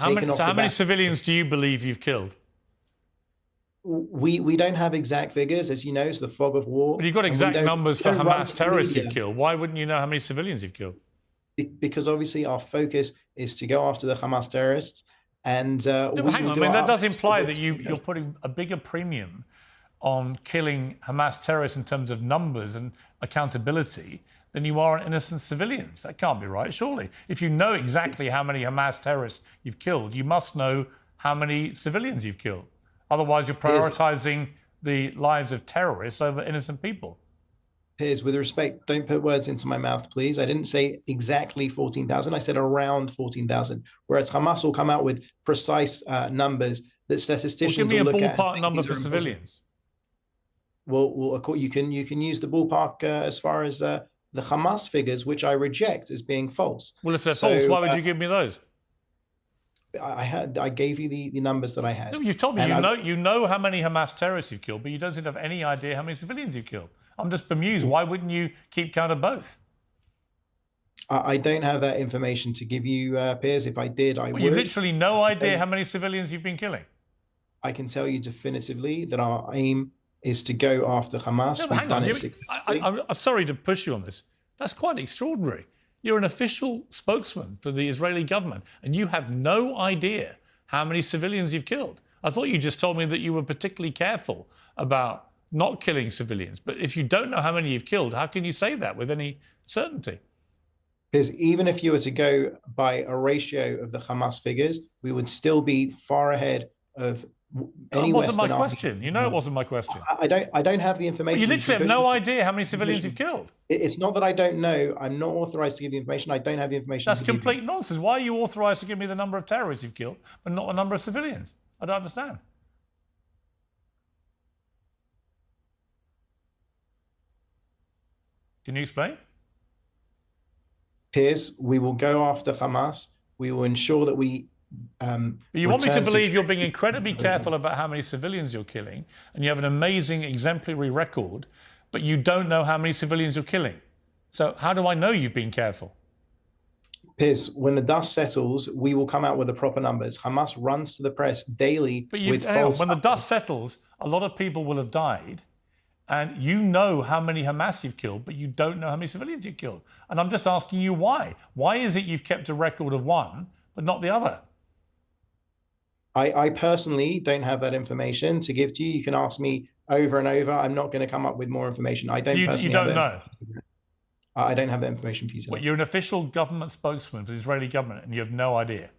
taken off the how many back. civilians do you believe you've killed? We don't have exact figures, as you know, it's the fog of war. But you've got exact numbers for Hamas terrorists you've media. killed. Why wouldn't you know how many civilians you've killed? Because obviously our focus is to go after the Hamas terrorists. And hang on, I mean, that does imply that you're putting a bigger premium on killing Hamas terrorists in terms of numbers and accountability than you are on innocent civilians. That can't be right, surely. If you know exactly how many Hamas terrorists you've killed, you must know how many civilians you've killed. Otherwise, you're prioritising the lives of terrorists over innocent people. Piers, with respect, don't put words into my mouth, please. I didn't say exactly 14,000. I said around 14,000, whereas Hamas will come out with precise numbers that statisticians will look at. Give me a ballpark number for civilians. Well, you can use the ballpark as far as the Hamas figures, which I reject as being false. Well, if they're false, why would you give me those? I gave you the numbers that I had. No, you told me you know how many Hamas terrorists you've killed, but you don't seem to have any idea how many civilians you've killed. I'm just bemused. Why wouldn't you keep count of both? I don't have that information to give you, Piers. If I did, I would. You literally no idea how many civilians you've been killing. I can tell you definitively that our aim is to go after Hamas. No, hang on. I'm sorry to push you on this. That's quite extraordinary. You're an official spokesman for the Israeli government, and you have no idea how many civilians you've killed. I thought you just told me that you were particularly careful about not killing civilians. But if you don't know how many you've killed, how can you say that with any certainty? Because even if you were to go by a ratio of the Hamas figures, we would still be far ahead of any Western army. It wasn't my question. You know it wasn't my question. I don't have the information. Well, you literally have no idea how many civilians you've killed. It's not that I don't know. I'm not authorized to give the information. I don't have the information. That's complete nonsense. Why are you authorized to give me the number of terrorists you've killed, but not the number of civilians? I don't understand. Can you explain? Piers, we will go after Hamas. We will ensure that we you want me to believe you're being incredibly careful about how many civilians you're killing, and you have an amazing exemplary record, but you don't know how many civilians you're killing. So how do I know you've been careful? Piers, when the dust settles, we will come out with the proper numbers. Hamas runs to the press daily with false... When the dust settles, a lot of people will have died, and you know how many Hamas you've killed, but you don't know how many civilians you've killed. And I'm just asking you why. Why is it you've kept a record of one, but not the other? I personally don't have that information to give to you. You can ask me over and over. I'm not going to come up with more information. I don't personally. You don't know? I don't have that information for you today. You're an official government spokesman for the Israeli government and you have no idea?